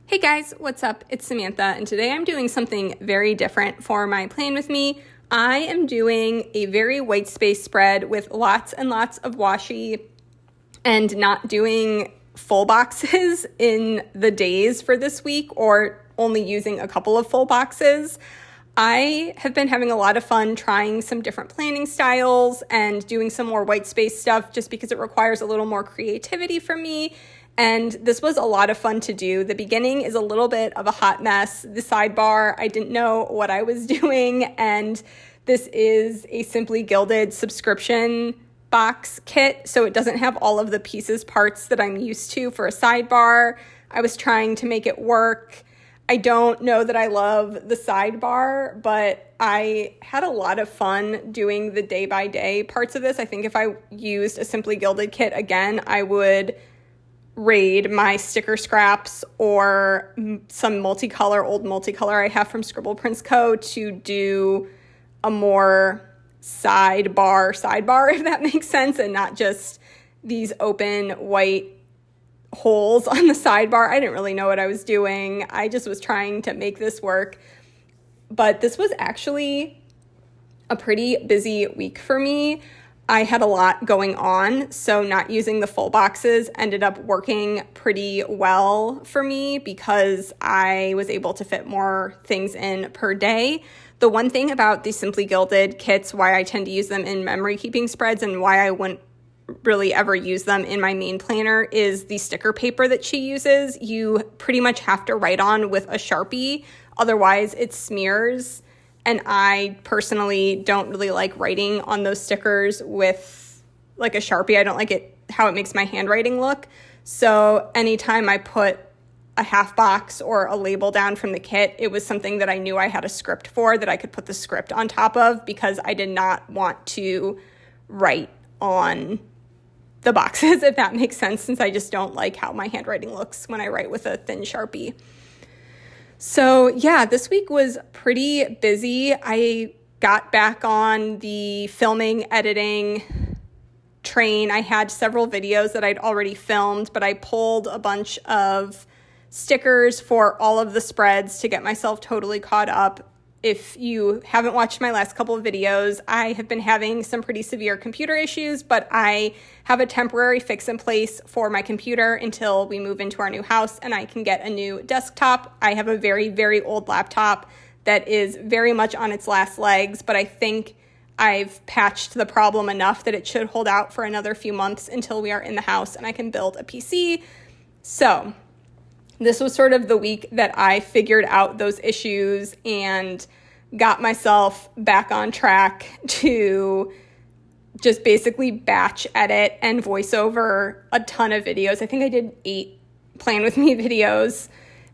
Hey guys, what's up? It's Samantha, and today I'm doing something very different for my Plan With Me. I am doing a very white space spread with lots and lots of washi and not doing full boxes in the days for this week or only using a couple of full boxes. I have been having a lot of fun trying some different planning styles and doing some more white space stuff just because it requires a little more creativity from me. And this was a lot of fun to do. The beginning is a little bit of a hot mess. The sidebar, I didn't know what I was doing. And this is a Simply Gilded subscription box kit, so it doesn't have all of the pieces, parts that I'm used to for a sidebar. I was trying to make it work. I don't know that I love the sidebar, but I had a lot of fun doing the day-by-day parts of this. I think if I used a Simply Gilded kit again, I would raid my sticker scraps or some old multicolor I have from Scribble Prints Co. to do a more sidebar, if that makes sense, and not just these open white holes on the sidebar. I didn't really know what I was doing. I just was trying to make this work. But this was actually a pretty busy week for me. I had a lot going on, so not using the full boxes ended up working pretty well for me because I was able to fit more things in per day. The one thing about the Simply Gilded kits, why I tend to use them in memory keeping spreads and why I wouldn't really ever use them in my main planner is the sticker paper that she uses. You pretty much have to write on with a Sharpie, otherwise it smears. And I personally don't really like writing on those stickers with like a Sharpie. I don't like it, how it makes my handwriting look. So anytime I put a half box or a label down from the kit, it was something that I knew I had a script for that I could put the script on top of because I did not want to write on the boxes, if that makes sense, since I just don't like how my handwriting looks when I write with a thin Sharpie. So yeah, this week was pretty busy. I got back on the filming, editing train. I had several videos that I'd already filmed, but I pulled a bunch of stickers for all of the spreads to get myself totally caught up. If you haven't watched my last couple of videos, I have been having some pretty severe computer issues, but I have a temporary fix in place for my computer until we move into our new house and I can get a new desktop. I have a very, very old laptop that is very much on its last legs, but I think I've patched the problem enough that it should hold out for another few months until we are in the house and I can build a PC. So this was sort of the week that I figured out those issues and got myself back on track to just basically batch edit and voice over a ton of videos. I think I did 8 Plan With Me videos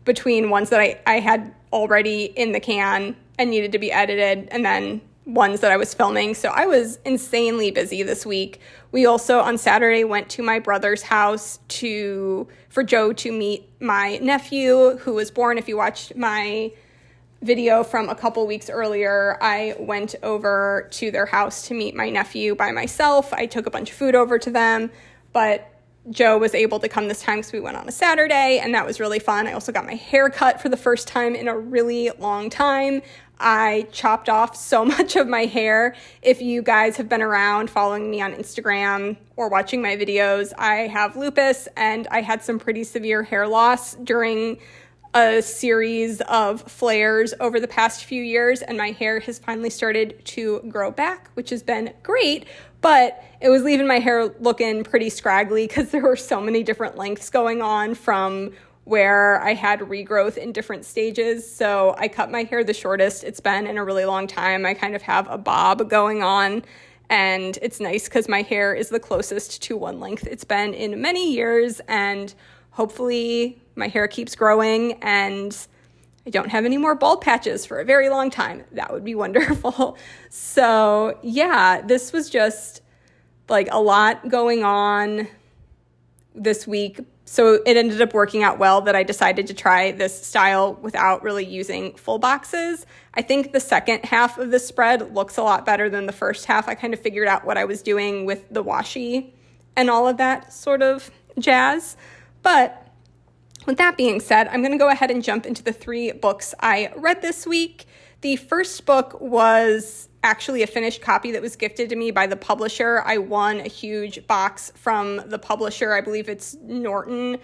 between ones that I had already in the can and needed to be edited and then ones that I was filming. So I was insanely busy this week. We also on Saturday went to my brother's house for Joe to meet my nephew who was born. If you watched my video from a couple weeks earlier, I went over to their house to meet my nephew by myself. I took a bunch of food over to them, but Joe was able to come this time because we went on a Saturday, and that was really fun. I also got my hair cut for the first time in a really long time. I chopped off so much of my hair. If you guys have been around following me on Instagram or watching my videos, I have lupus, and I had some pretty severe hair loss during a series of flares over the past few years, and my hair has finally started to grow back, which has been great, but it was leaving my hair looking pretty scraggly because there were so many different lengths going on from where I had regrowth in different stages. So I cut my hair the shortest it's been in a really long time. I kind of have a bob going on, and it's nice because my hair is the closest to one length it's been in many years, and hopefully my hair keeps growing and I don't have any more bald patches for a very long time. That would be wonderful. So yeah, this was just like a lot going on this week. So it ended up working out well that I decided to try this style without really using full boxes. I think the second half of the spread looks a lot better than the first half. I kind of figured out what I was doing with the washi and all of that sort of jazz. But With that being said, I'm going to go ahead and jump into the 3 books I read this week. The first book was actually a finished copy that was gifted to me by the publisher. I won a huge box from the publisher. I believe it's Norton,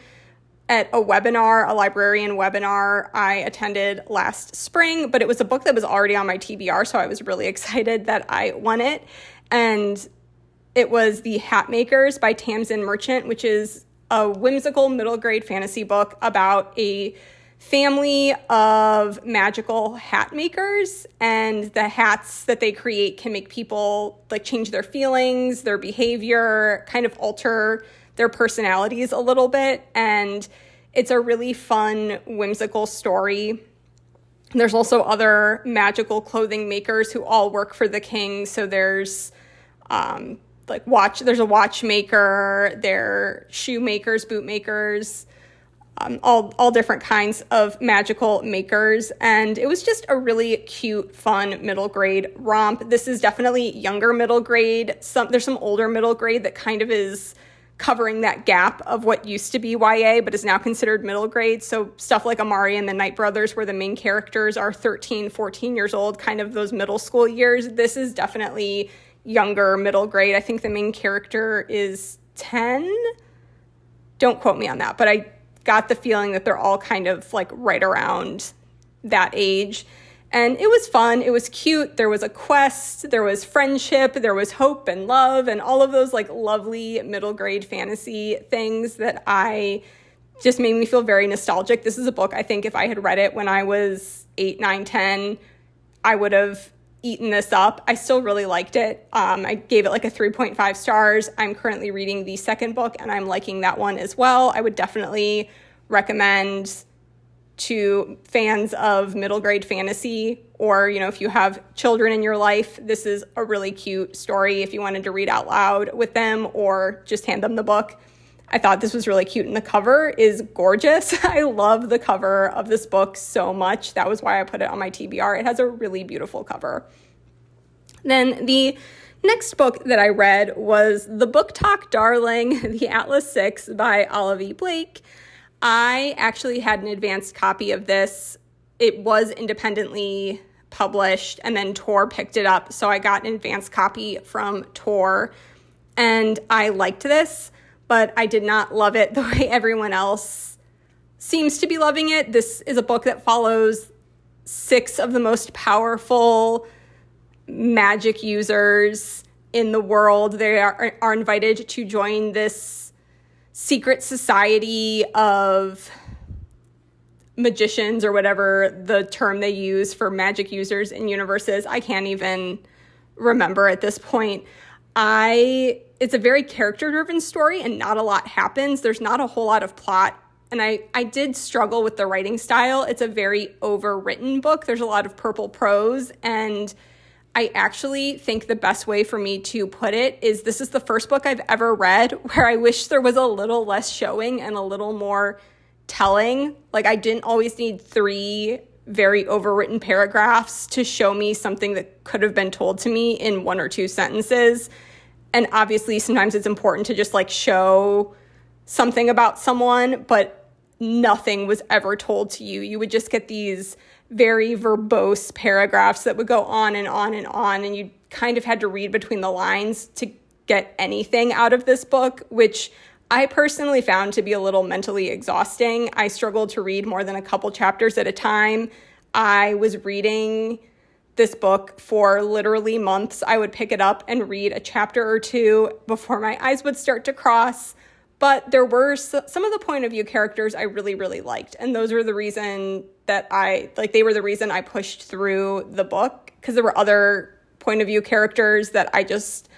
at a webinar, a librarian webinar I attended last spring, but it was a book that was already on my TBR, so I was really excited that I won it. And it was The Hat Makers by Tamsin Merchant, which is a whimsical middle grade fantasy book about a family of magical hat makers, and the hats that they create can make people like change their feelings, their behavior, kind of alter their personalities a little bit. And it's a really fun, whimsical story. There's also other magical clothing makers who all work for the king. So there's there's a watchmaker, there are shoemakers, boot makers, all different kinds of magical makers. And it was just a really cute, fun middle grade romp. This is definitely younger middle grade. There's some older middle grade that kind of is covering that gap of what used to be YA, but is now considered middle grade. So stuff like Amari and the Night Brothers, where the main characters are 13, 14 years old, kind of those middle school years. This is definitely younger middle grade. I think the main character is 10. Don't quote me on that, but I got the feeling that they're all kind of like right around that age. And it was fun. It was cute. There was a quest. There was friendship. There was hope and love and all of those like lovely middle grade fantasy things that I just made me feel very nostalgic. This is a book I think if I had read it when I was 8, 9, 10, I would have eaten this up. I still really liked it. I gave it like a 3.5 stars. I'm currently reading the second book and I'm liking that one as well. I would definitely recommend to fans of middle grade fantasy, or, you know, if you have children in your life, this is a really cute story if you wanted to read out loud with them or just hand them the book. I thought this was really cute, and the cover is gorgeous. I love the cover of this book so much. That was why I put it on my TBR. It has a really beautiful cover. Then the next book that I read was the BookTok darling, The Atlas Six by Olivie Blake. I actually had an advanced copy of this. It was independently published, and then Tor picked it up. So I got an advanced copy from Tor, and I liked this, but I did not love it the way everyone else seems to be loving it. This is a book that follows 6 of the most powerful magic users in the world. They are invited to join this secret society of magicians, or whatever the term they use for magic users in universes. I can't even remember at this point. It's a very character-driven story and not a lot happens. There's not a whole lot of plot. And I did struggle with the writing style. It's a very overwritten book. There's a lot of purple prose, and I actually think the best way for me to put it is this is the first book I've ever read where I wish there was a little less showing and a little more telling. Like, I didn't always need 3 very overwritten paragraphs to show me something that could have been told to me in 1 or 2 sentences. And obviously sometimes it's important to just like show something about someone, but nothing was ever told to you. You would just get these very verbose paragraphs that would go on and on and on, and you kind of had to read between the lines to get anything out of this book, which I personally found to be a little mentally exhausting. I struggled to read more than a couple chapters at a time. I was reading this book for literally months. I would pick it up and read a chapter or 2 before my eyes would start to cross. But there were some of the point of view characters I really, really liked. And those were the reason that they were the reason I pushed through the book, because there were other point of view characters that I just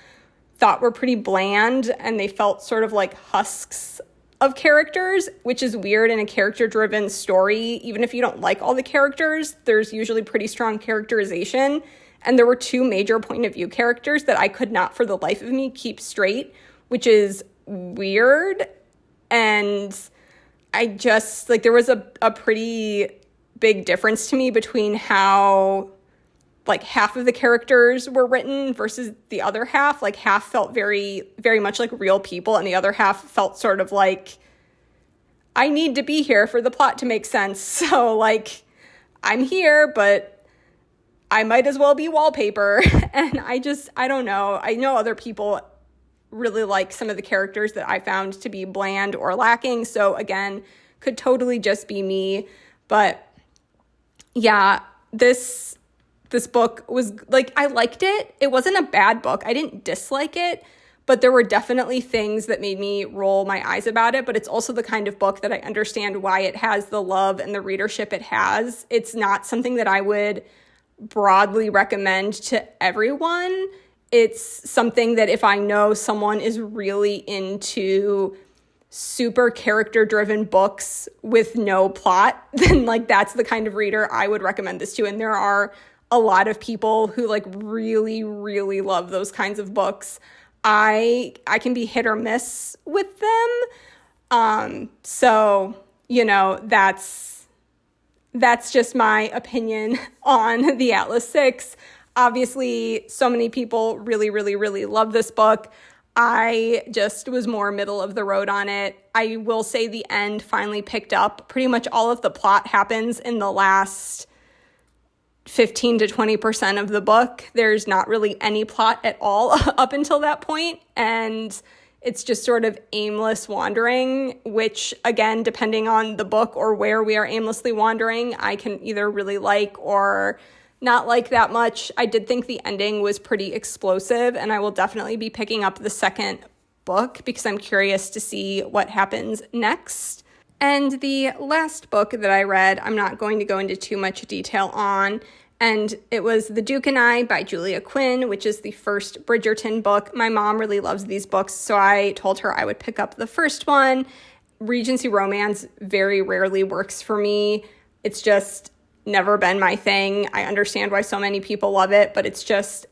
thought were pretty bland, and they felt sort of like husks of characters, which is weird in a character-driven story. Even if you don't like all the characters, there's usually pretty strong characterization. And there were 2 major point of view characters that I could not for the life of me keep straight, which is weird. And I just, like, there was a pretty big difference to me between how, like, half of the characters were written versus the other half. Like, half felt very, very much like real people, and the other half felt sort of like, I need to be here for the plot to make sense. So, like, I'm here, but I might as well be wallpaper. And I don't know. I know other people really like some of the characters that I found to be bland or lacking. So, again, could totally just be me. But yeah, this book was, like, I liked it. It wasn't a bad book. I didn't dislike it, but there were definitely things that made me roll my eyes about it. But it's also the kind of book that I understand why it has the love and the readership it has. It's not something that I would broadly recommend to everyone. It's something that if I know someone is really into super character-driven books with no plot, then, like, that's the kind of reader I would recommend this to. And there are a lot of people who, like, really, really love those kinds of books. I can be hit or miss with them. So, you know, that's just my opinion on the Atlas 6. Obviously, so many people really, really, really love this book. I just was more middle of the road on it. I will say the end finally picked up. Pretty much all of the plot happens in the last 15 to 20% of the book. There's not really any plot at all up until that point, and it's just sort of aimless wandering, which, again, depending on the book or where we are aimlessly wandering, I can either really like or not like that much. I did think the ending was pretty explosive, and I will definitely be picking up the second book because I'm curious to see what happens next. And the last book that I read, I'm not going to go into too much detail on, and it was The Duke and I by Julia Quinn, which is the first Bridgerton book. My mom really loves these books, so I told her I would pick up the first one. Regency romance very rarely works for me. It's just never been my thing. I understand why so many people love it, but it's just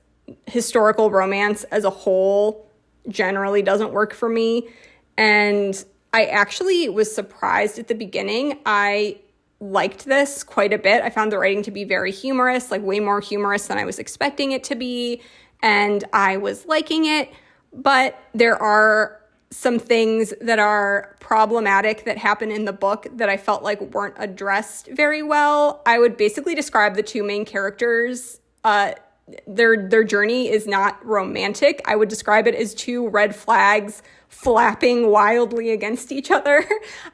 historical romance as a whole generally doesn't work for me. And I actually was surprised at the beginning. I liked this quite a bit. I found the writing to be very humorous, like way more humorous than I was expecting it to be. And I was liking it, but there are some things that are problematic that happen in the book that I felt like weren't addressed very well. I would basically describe the two main characters. Their journey is not romantic. I would describe it as two red flags flapping wildly against each other.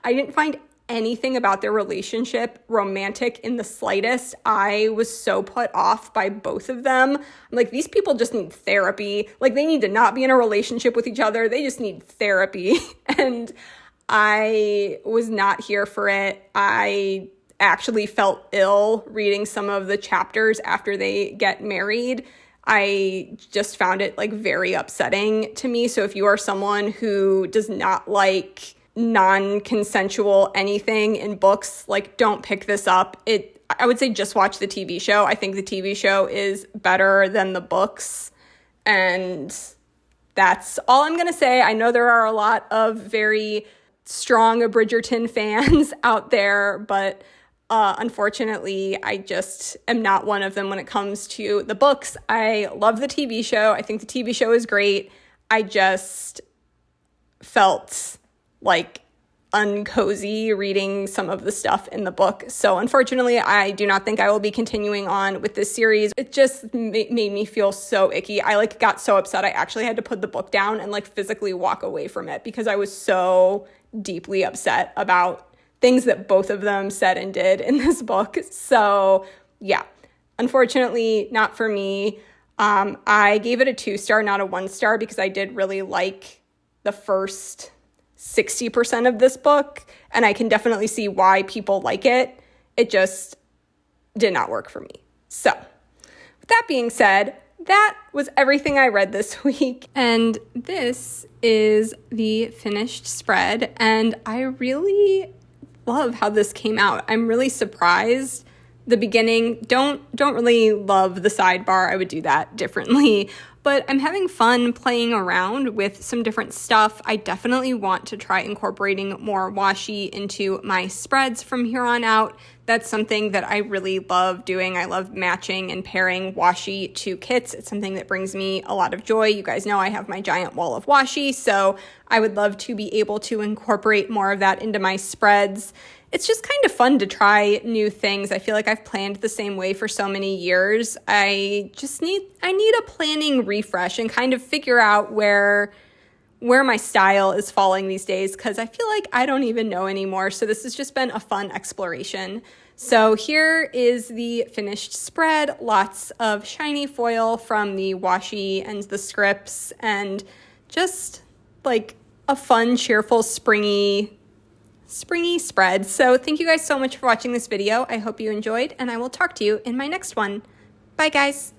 I didn't find anything about their relationship romantic in the slightest. I was so put off by both of them. I'm like, these people just need therapy. Like, they need to not be in a relationship with each other. They just need therapy. And I was not here for it. I actually felt ill reading some of the chapters after they get married. I just found it, like, very upsetting to me. So if you are someone who does not like non-consensual anything in books, like, don't pick this up. I would say just watch the TV show. I think the TV show is better than the books, and that's all I'm going to say. I know there are a lot of very strong Bridgerton fans out there, but unfortunately, I just am not one of them when it comes to the books. I love the TV show. I think the TV show is great. I just felt like uncozy reading some of the stuff in the book. So unfortunately, I do not think I will be continuing on with this series. It just made me feel so icky. I, like, got so upset I actually had to put the book down and, like, physically walk away from it because I was so deeply upset about things that both of them said and did in this book. So yeah, unfortunately, not for me. I gave it a 2-star, not a 1-star, because I did really like the first 60% of this book, and I can definitely see why people like it. It just did not work for me. So with that being said, that was everything I read this week. And this is the finished spread, and I really love how this came out. I'm really surprised. The beginning, don't really love the sidebar. I would do that differently. but I'm having fun playing around with some different stuff. I definitely want to try incorporating more washi into my spreads from here on out. That's something that I really love doing. I love matching and pairing washi to kits. It's something that brings me a lot of joy. You guys know I have my giant wall of washi, so I would love to be able to incorporate more of that into my spreads. It's just kind of fun to try new things. I feel like I've planned the same way for so many years. I need a planning refresh and kind of figure out where my style is falling these days, because I feel like I don't even know anymore. So this has just been a fun exploration. So here is the finished spread. Lots of shiny foil from the washi and the scripts, and just like a fun, cheerful, springy spread. So thank you guys so much for watching this video. I hope you enjoyed, and I will talk to you in my next one. Bye, guys.